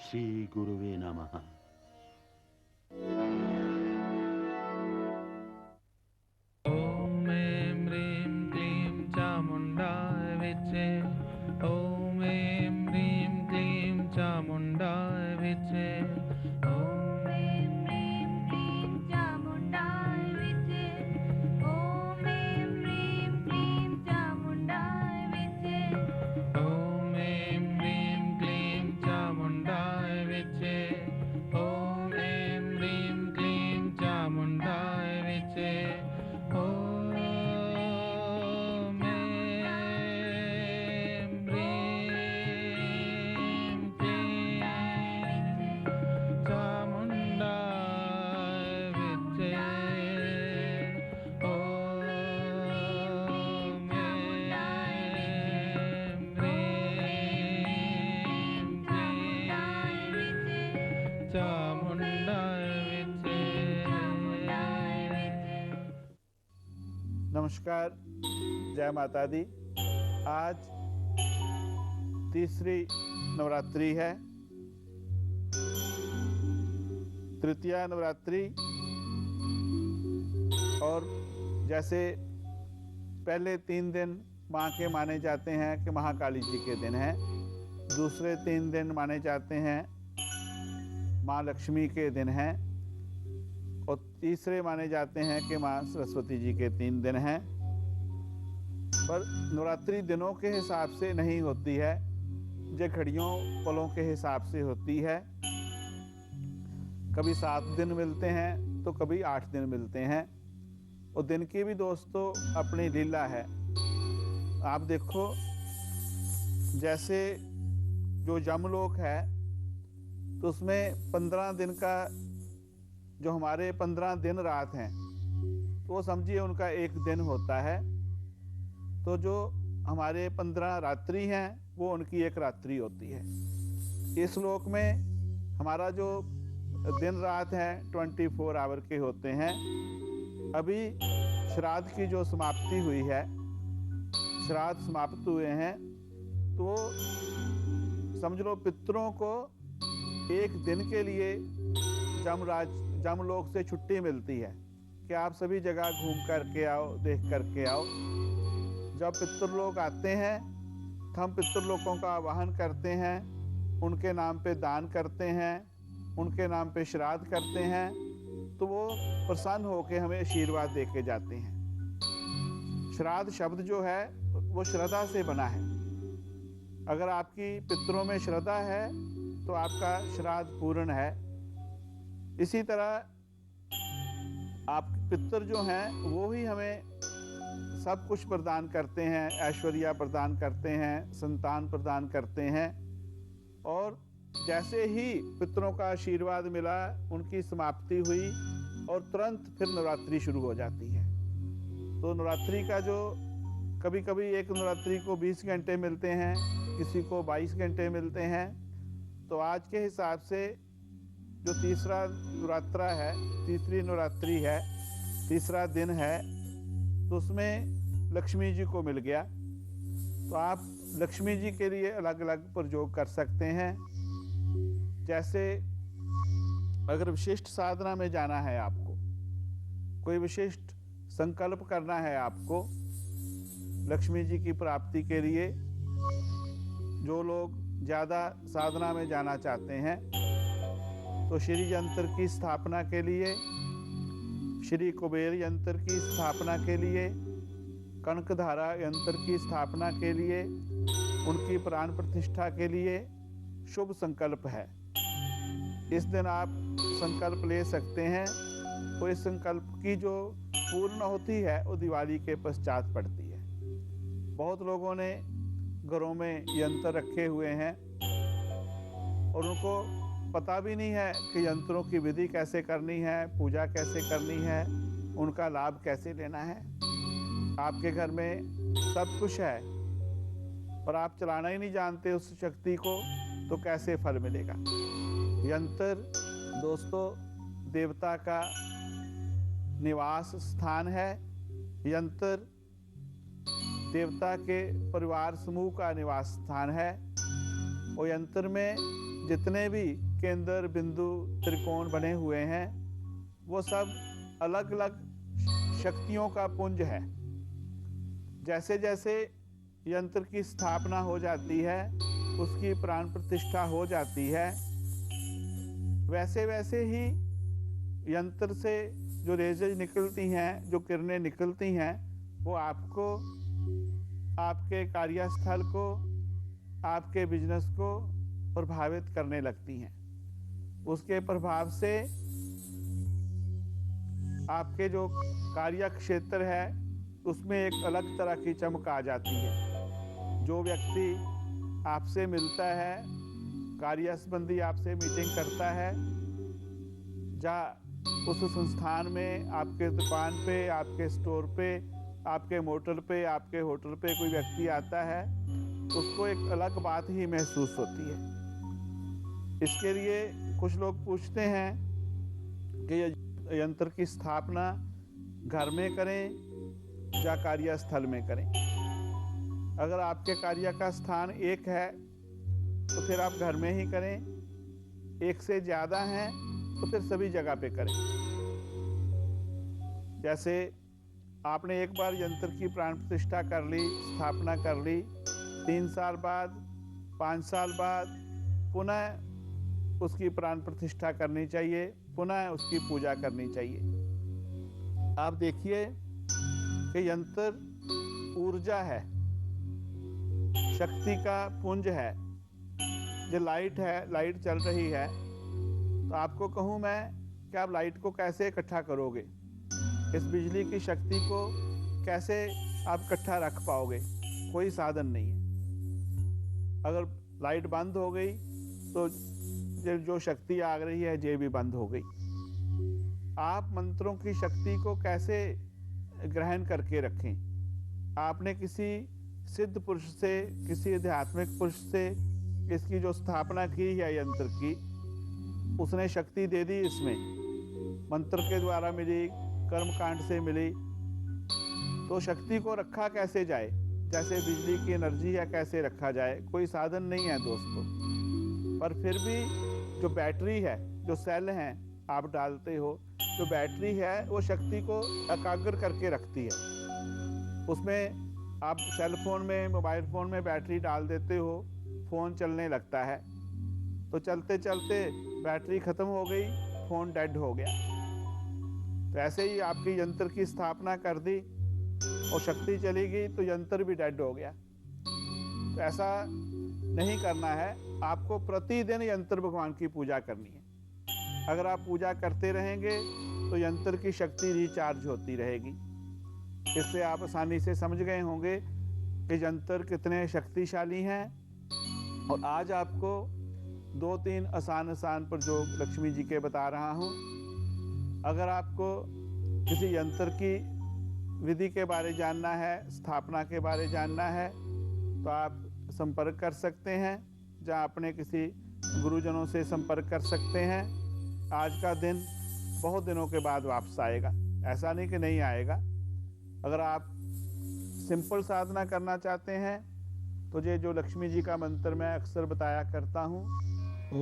श्री गुरुवे नमः। ॐ ऐं ह्रीं क्लीं चामुण्डाय विद्ये। ॐ ऐं ह्रीं क्लीं चामुण्डाय विद्ये। ॐ ऐं ह्रीं क्लीं चामुण्डाय विद्ये। ॐ ऐं ह्रीं क्लीं चामुण्डाय विद्ये। ॐ ऐं ह्रीं क्लीं चामुण्डाय विद्ये। ॐ ऐं ह्रीं क्लीं चामुण्डाय विद्ये। ॐ ऐं ह्रीं क्लीं चामुण्डाय विद्ये। ॐ चामुण्डाय विद्ये। नमस्कार, जय माता दी। आज तीसरी नवरात्रि है, तृतीया नवरात्रि। और जैसे पहले 3 दिन माँ के माने जाते हैं कि महाकाली जी के दिन हैं, दूसरे 3 दिन माने जाते हैं माँ लक्ष्मी के दिन हैं, और तीसरे माने जाते हैं कि माँ सरस्वती जी के 3 दिन हैं। पर नवरात्रि दिनों के हिसाब से नहीं होती है, जो घड़ियों पलों के हिसाब से होती है। कभी 7 दिन मिलते हैं तो कभी 8 दिन मिलते हैं, और दिन की भी दोस्तों अपनी लीला है। आप देखो, जैसे जो यमलोक है तो उसमें 15 दिन का, जो हमारे 15 दिन रात हैं, तो वो समझिए उनका एक दिन होता है। तो जो हमारे 15 रात्रि हैं वो उनकी एक रात्रि होती है। इस लोक में हमारा जो दिन रात है 24 आवर के होते हैं। अभी श्राद्ध की जो समाप्ति हुई है, श्राद्ध समाप्त हुए हैं, तो समझ लो पितरों को एक दिन के लिए जमलोक से छुट्टी मिलती है कि आप सभी जगह घूम करके आओ, देख करके आओ। जब पितृलोक आते हैं तो हम पितृलोकों का आवाहन करते हैं, उनके नाम पे दान करते हैं, उनके नाम पे श्राद्ध करते हैं, तो वो प्रसन्न होकर हमें आशीर्वाद दे के जाते हैं। श्राद्ध शब्द जो है वो श्रद्धा से बना है। अगर आपकी पितरों में श्रद्धा है तो आपका श्राद्ध पूर्ण है। इसी तरह आप पितर जो हैं वो ही हमें सब कुछ प्रदान करते हैं, ऐश्वर्या प्रदान करते हैं, संतान प्रदान करते हैं। और जैसे ही पितरों का आशीर्वाद मिला, उनकी समाप्ति हुई और तुरंत फिर नवरात्रि शुरू हो जाती है। तो नवरात्रि का जो कभी कभी एक नवरात्रि को 20 घंटे मिलते हैं, किसी को 22 घंटे मिलते हैं। तो आज के हिसाब से जो तीसरा नवरात्रा है, तीसरी नवरात्रि है, तीसरा दिन है, तो उसमें लक्ष्मी जी को मिल गया। तो आप लक्ष्मी जी के लिए अलग अलग प्रयोग कर सकते हैं। जैसे अगर विशिष्ट साधना में जाना है, आपको कोई विशिष्ट संकल्प करना है, आपको लक्ष्मी जी की प्राप्ति के लिए, जो लोग ज़्यादा साधना में जाना चाहते हैं, तो श्री यंत्र की स्थापना के लिए, श्री कुबेर यंत्र की स्थापना के लिए, कनकधारा यंत्र की स्थापना के लिए, उनकी प्राण प्रतिष्ठा के लिए शुभ संकल्प है। इस दिन आप संकल्प ले सकते हैं। तो इस संकल्प की जो पूर्ण होती है वो दिवाली के पश्चात पड़ती है। बहुत लोगों ने घरों में यंत्र रखे हुए हैं और उनको पता भी नहीं है कि यंत्रों की विधि कैसे करनी है, पूजा कैसे करनी है, उनका लाभ कैसे लेना है। आपके घर में सब कुछ है पर आप चलाना ही नहीं जानते उस शक्ति को, तो कैसे फल मिलेगा। यंत्र दोस्तों देवता का निवास स्थान है। यंत्र देवता के परिवार समूह का निवास स्थान है। और यंत्र में जितने भी केंद्र बिंदु त्रिकोण बने हुए हैं वो सब अलग अलग शक्तियों का पुंज है। जैसे जैसे यंत्र की स्थापना हो जाती है, उसकी प्राण प्रतिष्ठा हो जाती है, वैसे वैसे ही यंत्र से जो रेजेज निकलती हैं, जो किरणें निकलती हैं, वो आपको, आपके कार्यस्थल को, आपके बिजनेस को प्रभावित करने लगती हैं। उसके प्रभाव से आपके जो कार्य क्षेत्र है उसमें एक अलग तरह की चमक आ जाती है। जो व्यक्ति आपसे मिलता है, कार्य संबंधी आपसे मीटिंग करता है, जहाँ उस संस्थान में, आपके दुकान पे, आपके स्टोर पे, आपके मोटर पे, आपके होटल पे कोई व्यक्ति आता है, उसको एक अलग बात ही महसूस होती है। इसके लिए कुछ लोग पूछते हैं कि यंत्र की स्थापना घर में करें या कार्यस्थल में करें। अगर आपके कार्य का स्थान एक है तो फिर आप घर में ही करें, एक से ज़्यादा हैं तो फिर सभी जगह पे करें। जैसे आपने एक बार यंत्र की प्राण प्रतिष्ठा कर ली, स्थापना कर ली, 3 साल बाद, 5 साल बाद पुनः उसकी प्राण प्रतिष्ठा करनी चाहिए, पुनः उसकी पूजा करनी चाहिए। आप देखिए कि यंत्र ऊर्जा है, शक्ति का पुंज है। जो लाइट है, लाइट चल रही है, तो आपको कहूँ मैं कि आप लाइट को कैसे इकट्ठा करोगे, इस बिजली की शक्ति को कैसे आप इकट्ठा रख पाओगे? कोई साधन नहीं है। अगर लाइट बंद हो गई तो जो शक्ति आ रही है ये भी बंद हो गई। आप मंत्रों की शक्ति को कैसे ग्रहण करके रखें? आपने किसी सिद्ध पुरुष से, किसी आध्यात्मिक पुरुष से इसकी जो स्थापना की है यंत्र की, उसने शक्ति दे दी, इसमें मंत्र के द्वारा मिली, कर्मकांड से मिली, तो शक्ति को रखा कैसे जाए? जैसे बिजली की एनर्जी है, कैसे रखा जाए? कोई साधन नहीं है दोस्तों। पर फिर भी जो बैटरी है, जो सेल हैं आप डालते हो, जो बैटरी है वो शक्ति को एकाग्र करके रखती है। उसमें आप सेल फोन में, मोबाइल फ़ोन में बैटरी डाल देते हो, फ़ोन चलने लगता है, तो चलते चलते बैटरी ख़त्म हो गई, फ़ोन डेड हो गया। तो ऐसे ही आपकी यंत्र की स्थापना कर दी और शक्ति चली गई तो यंत्र भी डेड हो गया। तो ऐसा नहीं करना है। आपको प्रतिदिन यंत्र भगवान की पूजा करनी है। अगर आप पूजा करते रहेंगे तो यंत्र की शक्ति रिचार्ज होती रहेगी। इससे आप आसानी से समझ गए होंगे कि यंत्र कितने शक्तिशाली हैं। और आज आपको 2-3 आसान प्रयोग लक्ष्मी जी के बता रहा हूँ। अगर आपको किसी यंत्र की विधि के बारे जानना है, स्थापना के बारे जानना है, तो आप संपर्क कर सकते हैं, जहाँ अपने किसी गुरुजनों से संपर्क कर सकते हैं। आज का दिन बहुत दिनों के बाद वापस आएगा, ऐसा नहीं कि नहीं आएगा। अगर आप सिंपल साधना करना चाहते हैं तो ये जो लक्ष्मी जी का मंत्र मैं अक्सर बताया करता हूँ, ॐ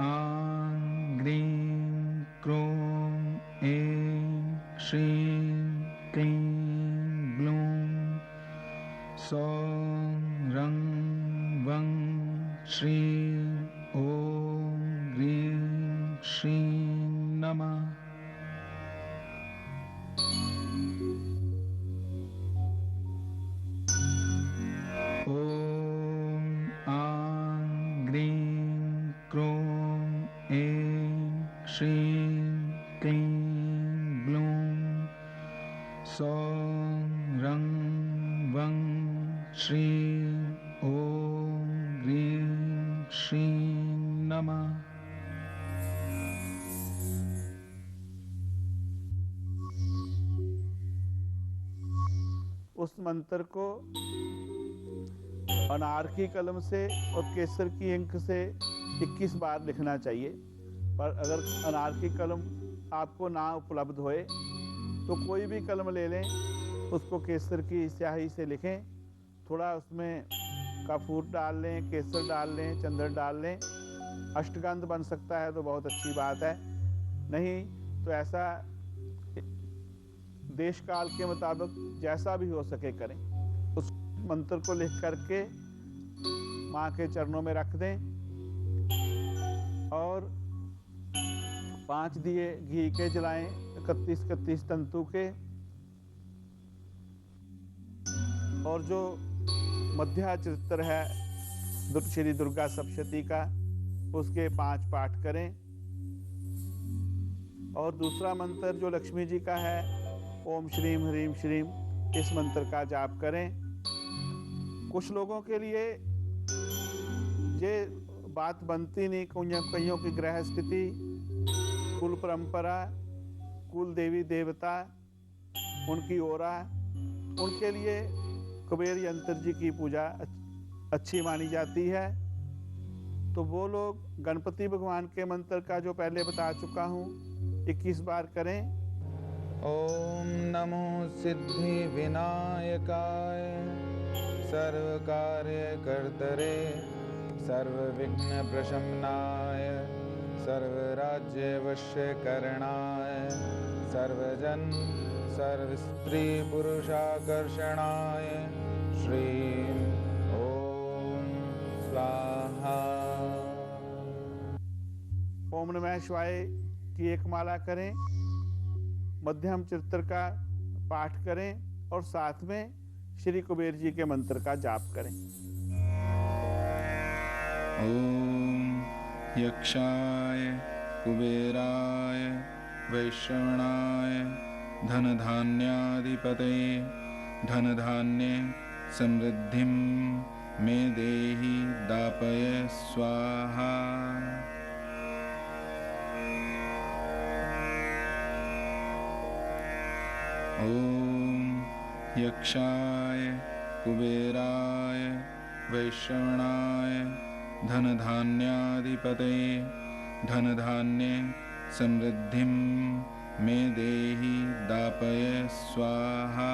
आं ग्रीं क्रों ऐं श्रीं क्लीं ग्लूं सौं रं वं श्रीं ॐ ग्रीं श्रीं नमः। ॐ आं ग्रीं क्रों ऐं श्रीं क्लीं ग्लूं सौं रं वं श्रीं ॐ ग्रीं श्रीं नमः। उस मंत्र को अनार की कलम से और केसर की इंक से 21 बार लिखना चाहिए। पर अगर अनार की कलम आपको ना उपलब्ध होए तो कोई भी कलम ले लें, उसको केसर की स्याही से लिखें, थोड़ा उसमें कपूर डाल लें, केसर डाल लें, चंदन डाल लें। अष्टगंध बन सकता है तो बहुत अच्छी बात है, नहीं तो ऐसा देश काल के मुताबिक जैसा भी हो सके करें। उस मंत्र को लिख करके माँ के चरणों में रख दें और 5 दिए घी के जलाएं, 31 तंतु के। और जो मध्या चरित्र है श्री दुर्गा सप्तशती का, उसके 5 पाठ करें। और दूसरा मंत्र जो लक्ष्मी जी का है, ओम श्रीम ह्रीम श्रीम, इस मंत्र का जाप करें। कुछ लोगों के लिए ये बात बनती नहीं, कईयों की ग्रह स्थिति, कुल परंपरा, कुल देवी देवता, उनकी ओरा, उनके लिए कुबेर यंत्र जी की पूजा अच्छी मानी जाती है। तो वो लोग गणपति भगवान के मंत्र का जो पहले बता चुका हूँ 21 बार करें। ओम नमो सिद्धि विनायकाय सर्व कार्य कर्तरे सर्व विघ्न प्रशमनाय सर्व राज्य वश्यकरणाय सर्वजन सर्व स्त्री पुरुषाकर्षणाय श्रीं ओम स्वाहा। ओम नमः शिवाय की एक माला करें, मध्यम चरित्र का पाठ करें और साथ में श्री कुबेर जी के मंत्र का जाप करें। ओम यक्षाय कुबेराय वैश्रवणाय धन धान्याधिपतये धन धान्य समृद्धिं मे देहि दापय स्वाहा। ओम यक्षाय कुबेराय वैश्रवणाय धन धान्याधिपतये धन धान्य समृद्धिं मे देहि दापय स्वाहा।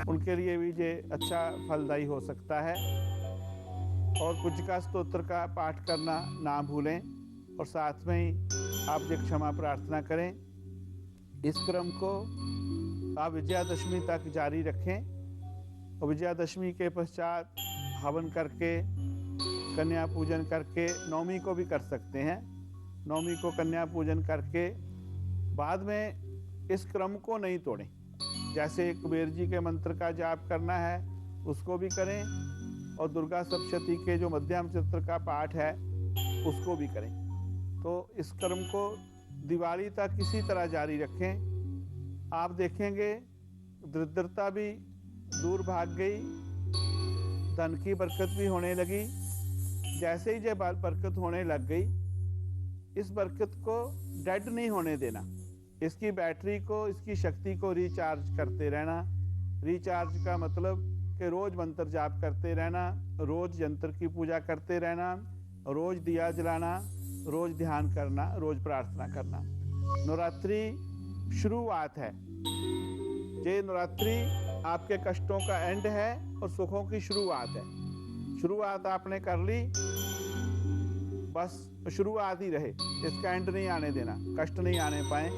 उनके लिए भी ये अच्छा फलदायी हो सकता है। और कुजिका स्तोत्र का पाठ करना ना भूलें और साथ में ही आप जो क्षमा प्रार्थना करें। इस क्रम को आप विजयादशमी तक जारी रखें और विजयादशमी के पश्चात हवन करके कन्या पूजन करके नवमी को भी कर सकते हैं। नवमी को कन्या पूजन करके बाद में इस क्रम को नहीं तोड़ें। जैसे कुबेर जी के मंत्र का जाप करना है उसको भी करें और दुर्गा सप्तशती के जो मध्यम चरित्र का पाठ है उसको भी करें। तो इस क्रम को दिवाली तक इसी तरह जारी रखें। आप देखेंगे दरिद्रता भी दूर भाग गई, धन की बरकत भी होने लगी। जैसे ही जब बरकत होने लग गई, इस बरकत को डेड नहीं होने देना। इसकी बैटरी को, इसकी शक्ति को रिचार्ज करते रहना। रिचार्ज का मतलब कि रोज मंत्र जाप करते रहना, रोज यंत्र की पूजा करते रहना, रोज दिया जलाना, रोज ध्यान करना, रोज प्रार्थना करना। नवरात्रि शुरुआत है। ये नवरात्रि आपके कष्टों का एंड है और सुखों की शुरुआत है। शुरुआत आपने कर ली, बस शुरुआत ही रहे, इसका एंड नहीं आने देना, कष्ट नहीं आने पाए।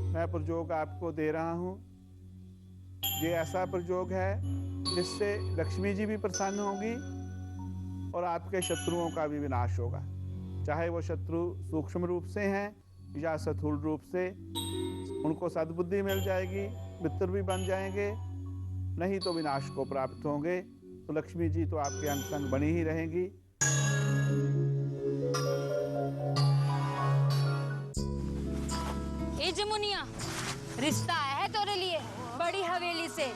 मैं प्रयोग आपको दे रहा हूँ। ये ऐसा प्रयोग है जिससे लक्ष्मी जी भी प्रसन्न होंगी और आपके शत्रुओं का भी विनाश होगा। चाहे वो शत्रु सूक्ष्म रूप से हैं या स्थूल रूप से, उनको सद्बुद्धि मिल जाएगी, मित्र भी बन जाएंगे, नहीं तो विनाश को प्राप्त होंगे। तो लक्ष्मी जी तो आपके अंग संग बनी ही रहेंगी। ए जमुनिया, रिश्ता आया है तेरे लिए बड़ी हवेली से,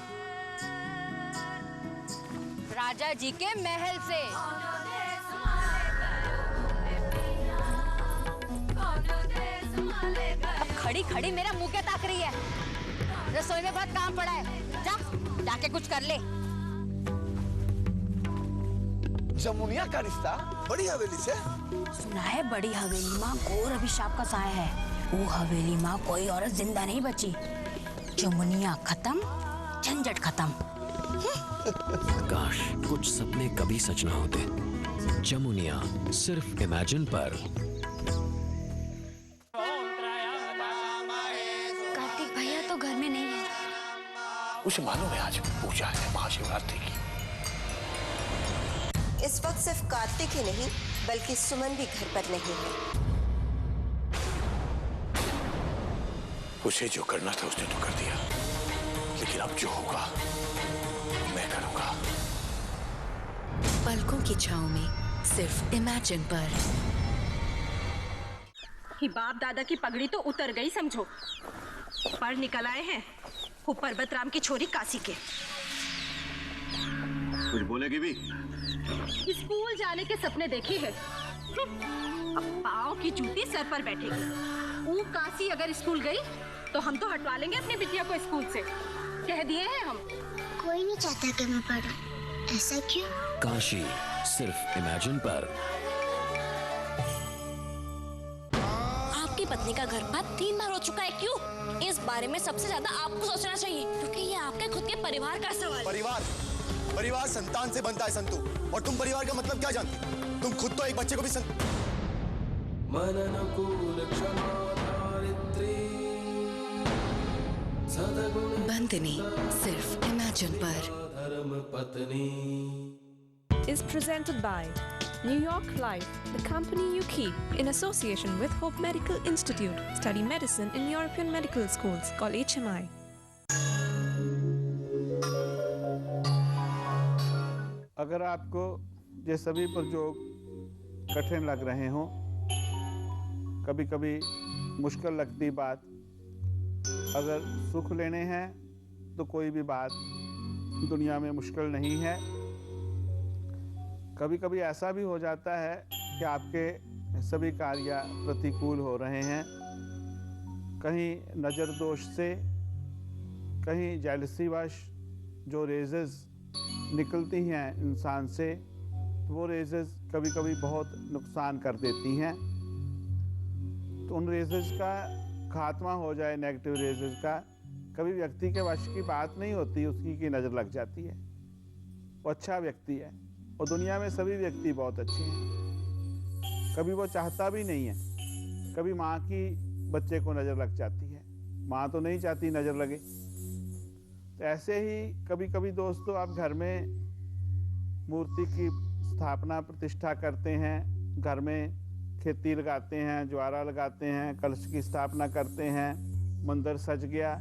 राजा जी के महल से। अब खड़ी खड़ी मेरा मुंह क्या ताक रही है? रसोई में बहुत काम पड़ा है, जाके कुछ कर ले। जमुनिया का रिश्ता बड़ी हवेली से? सुना है बड़ी हवेली माँ घोर अभिशाप का साया है। वो हवेली माँ कोई औरत जिंदा नहीं बची। जमुनिया खत्म, झंझट खत्म। काश कुछ सपने कभी सच ना होते। जमुनिया सिर्फ इमेजिन पर। कार्तिक भैया तो घर में नहीं है। उसे मालूम है आज पूजा है महाशिवरात्रि की। इस वक्त सिर्फ कार्तिक ही नहीं बल्कि सुमन भी घर पर नहीं है। उसे जो करना था उसने तो कर दिया, लेकिन अब जो होगा मैं करूंगा। पलकों की छांव में सिर्फ इमेजिन पर। कि बाप दादा की पगड़ी तो उतर गई समझो, पर निकल आए हैं वो पर्वत राम की छोरी काशी के। कुछ बोलेगी भी? स्कूल जाने के सपने देखे हैं। अब पाँव की जूती सर पर बैठेगी। वो काशी अगर स्कूल गई तो हम तो हटवा लेंगे अपनी बिटिया को स्कूल से, कह दिए हैं हम। कोई नहीं चाहता कि मैं पढूं, ऐसा क्यों? काशी सिर्फ इमेजिन पर। आपकी पत्नी का गर्भपात 3 बार हो चुका है, क्यों? इस बारे में सबसे ज्यादा आपको सोचना चाहिए, क्योंकि ये आपके खुद के परिवार का सवाल है। परिवार संतान से बनता है संतु, और तुम परिवार का मतलब क्या जानती? तुम खुद तो एक बच्चे को भी बंदनी सिर्फ इमेजिन पर। Is presented by New York Life, the company you keep, in association with Hope Medical Institute. Study medicine in European medical schools. Call HMI. अगर आपको ये सभी प्रयोग कठिन लग रहे हों, कभी कभी मुश्किल लगती बात, अगर सुख लेने हैं तो कोई भी बात दुनिया में मुश्किल नहीं है। कभी कभी ऐसा भी हो जाता है कि आपके सभी कार्य प्रतिकूल हो रहे हैं, कहीं नज़र दोष से, कहीं जेलसी वश जो रेजेस निकलती हैं इंसान से, तो वो रेजेस कभी कभी बहुत नुकसान कर देती हैं। तो उन रेजेस का खात्मा हो जाए, नेगेटिव रेजेस का, कभी व्यक्ति के वश की बात नहीं होती, उसकी की नज़र लग जाती है। वो अच्छा व्यक्ति है और दुनिया में सभी व्यक्ति बहुत अच्छे हैं, कभी वो चाहता भी नहीं है। कभी माँ की बच्चे को नज़र लग जाती है, माँ तो नहीं चाहती नज़र लगे। तो ऐसे ही कभी कभी दोस्तों आप घर में मूर्ति की स्थापना प्रतिष्ठा करते हैं, घर में खेती लगाते हैं, ज्वारा लगाते हैं, कलश की स्थापना करते हैं, मंदिर सज गया,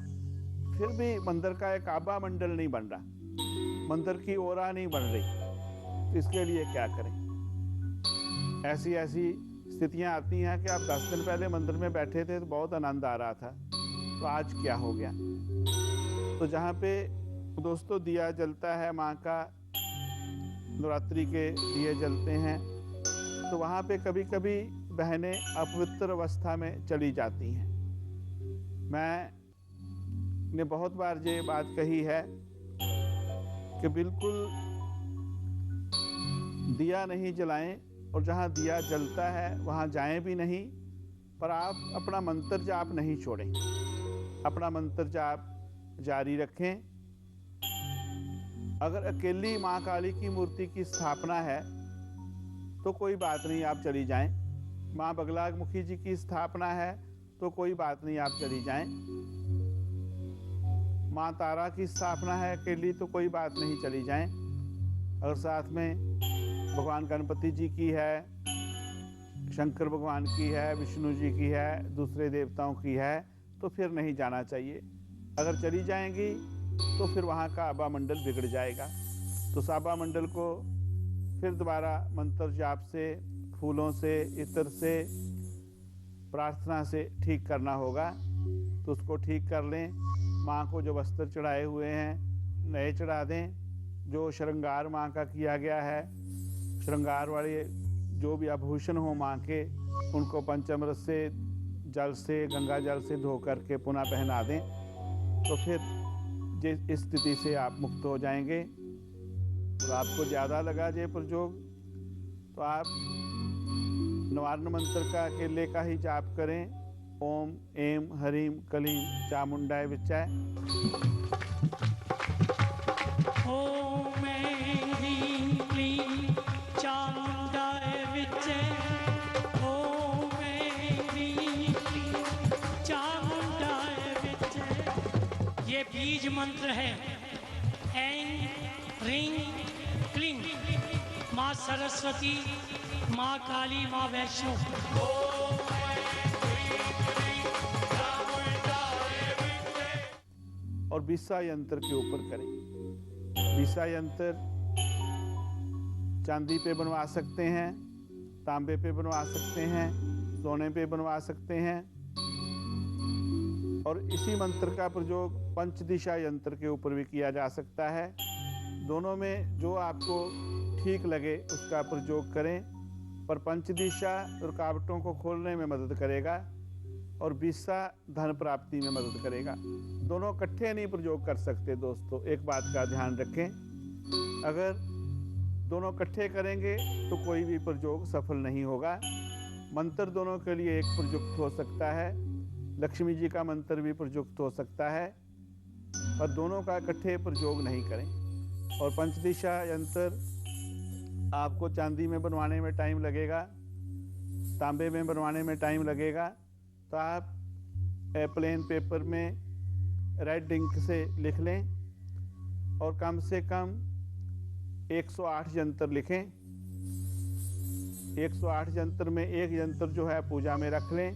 फिर भी मंदिर का एक आभा मंडल नहीं बन रहा, मंदिर की ओरा नहीं बन रही, तो इसके लिए क्या करें? ऐसी स्थितियां आती हैं कि आप 10 दिन पहले मंदिर में बैठे थे तो बहुत आनंद आ रहा था, तो आज क्या हो गया? तो जहाँ पे दोस्तों दिया जलता है, माँ का नवरात्रि के दिए जलते हैं, तो वहाँ पे कभी कभी बहनें अपवित्र अवस्था में चली जाती हैं। मैंने बहुत बार ये बात कही है कि बिल्कुल दिया नहीं जलाएं, और जहाँ दिया जलता है वहाँ जाएं भी नहीं, पर आप अपना मंत्र जाप नहीं छोड़ें, अपना मंत्र जाप जारी रखें। अगर अकेली माँ काली की मूर्ति की स्थापना है तो कोई बात नहीं, आप चली जाएं। माँ बगलामुखी जी की स्थापना है तो कोई बात नहीं, आप चली जाएं। माँ तारा की स्थापना है अकेली तो कोई बात नहीं, चली जाएं। अगर साथ में भगवान गणपति जी की है, शंकर भगवान की है, विष्णु जी की है, दूसरे देवताओं की है, तो फिर नहीं जाना चाहिए। अगर चली जाएंगी तो फिर वहाँ का आभा मंडल बिगड़ जाएगा। तो साभा मंडल को फिर दोबारा मंत्र जाप से, फूलों से, इत्र से, प्रार्थना से ठीक करना होगा। तो उसको ठीक कर लें। माँ को जो वस्त्र चढ़ाए हुए हैं नए चढ़ा दें। जो श्रृंगार माँ का किया गया है, श्रृंगार वाले जो भी आभूषण हो माँ के, उनको पंचामृत से, जल से, गंगा जल से धो करके पुनः पहना दें। तो फिर जिस स्थिति से आप मुक्त हो जाएंगे। तो आपको ज़्यादा लगा ये प्रयोग तो आप निवारण मंत्र का अकेले का ही जाप करें, ओम ऐं ह्रीं क्लीं चामुंडाय विच्चाय। ओम ऐं ह्रीं क्लीं चामुंडाय विच्चे। ओम ऐं ह्रीं क्लीं चामुंडाय विच्चे। ये बीज मंत्र है। ऐं ह्रीं क्लीं माँ सरस्वती, माँ काली, माँ वैष्णो। और बिस्सा यंत्र के ऊपर करें। बिस्सा यंत्र चांदी पे बनवा सकते हैं, तांबे पे बनवा सकते हैं, सोने पे बनवा सकते हैं। और इसी मंत्र का प्रयोग पंचदिशा यंत्र के ऊपर भी किया जा सकता है। दोनों में जो आपको ठीक लगे उसका प्रयोग करें, पर पंचदिशा रुकावटों को खोलने में मदद करेगा और बिस्सा धन प्राप्ति में मदद करेगा। दोनों इकट्ठे नहीं प्रयोग कर सकते दोस्तों, एक बात का ध्यान रखें। अगर दोनों इकट्ठे करेंगे तो कोई भी प्रयोग सफल नहीं होगा। मंत्र दोनों के लिए एक प्रयुक्त हो सकता है, लक्ष्मी जी का मंत्र भी प्रयुक्त हो सकता है, पर दोनों का इकट्ठे प्रयोग नहीं करें। और पंचदिशा यंत्र आपको चांदी में बनवाने में टाइम लगेगा, तांबे में बनवाने में टाइम लगेगा, तो आप प्लेन पेपर में रेड इंक से लिख लें और कम से कम 108 यंत्र लिखें। 108 यंत्र में एक यंत्र जो है पूजा में रख लें।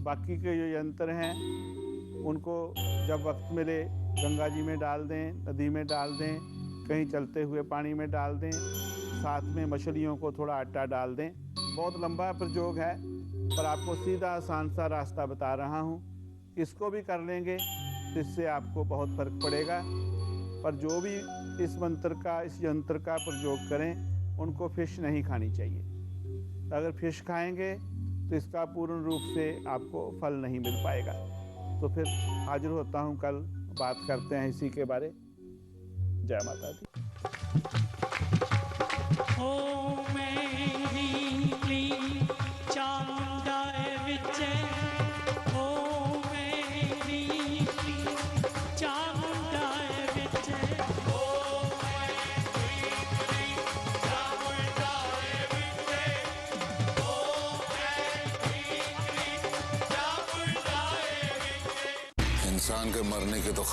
बाकी के जो यंत्र हैं उनको जब वक्त मिले गंगा जी में डाल दें, नदी में डाल दें, कहीं चलते हुए पानी में डाल दें, साथ में मछलियों को थोड़ा आटा डाल दें। बहुत लंबा प्रयोग है, पर आपको सीधा आसान सा रास्ता बता रहा हूँ। इसको भी कर लेंगे तो इससे आपको बहुत फर्क पड़ेगा। पर जो भी इस मंत्र का, इस यंत्र का प्रयोग करें, उनको फिश नहीं खानी चाहिए। अगर फिश खाएंगे तो इसका पूर्ण रूप से आपको फल नहीं मिल पाएगा। तो फिर हाजिर होता हूँ कल, बात करते हैं इसी के बारे। जय माता दी। ओम ऐं ह्रीं क्लीं चामुंडाय विच्चे। ओम ऐं ह्रीं क्लीं चामुंडाय विच्चे। ओम ऐं ह्रीं क्लीं चामुंडाय विच्चे। ओम ऐं ह्रीं क्लीं चामुंडाय विच्चे। इंसान के मरने के तो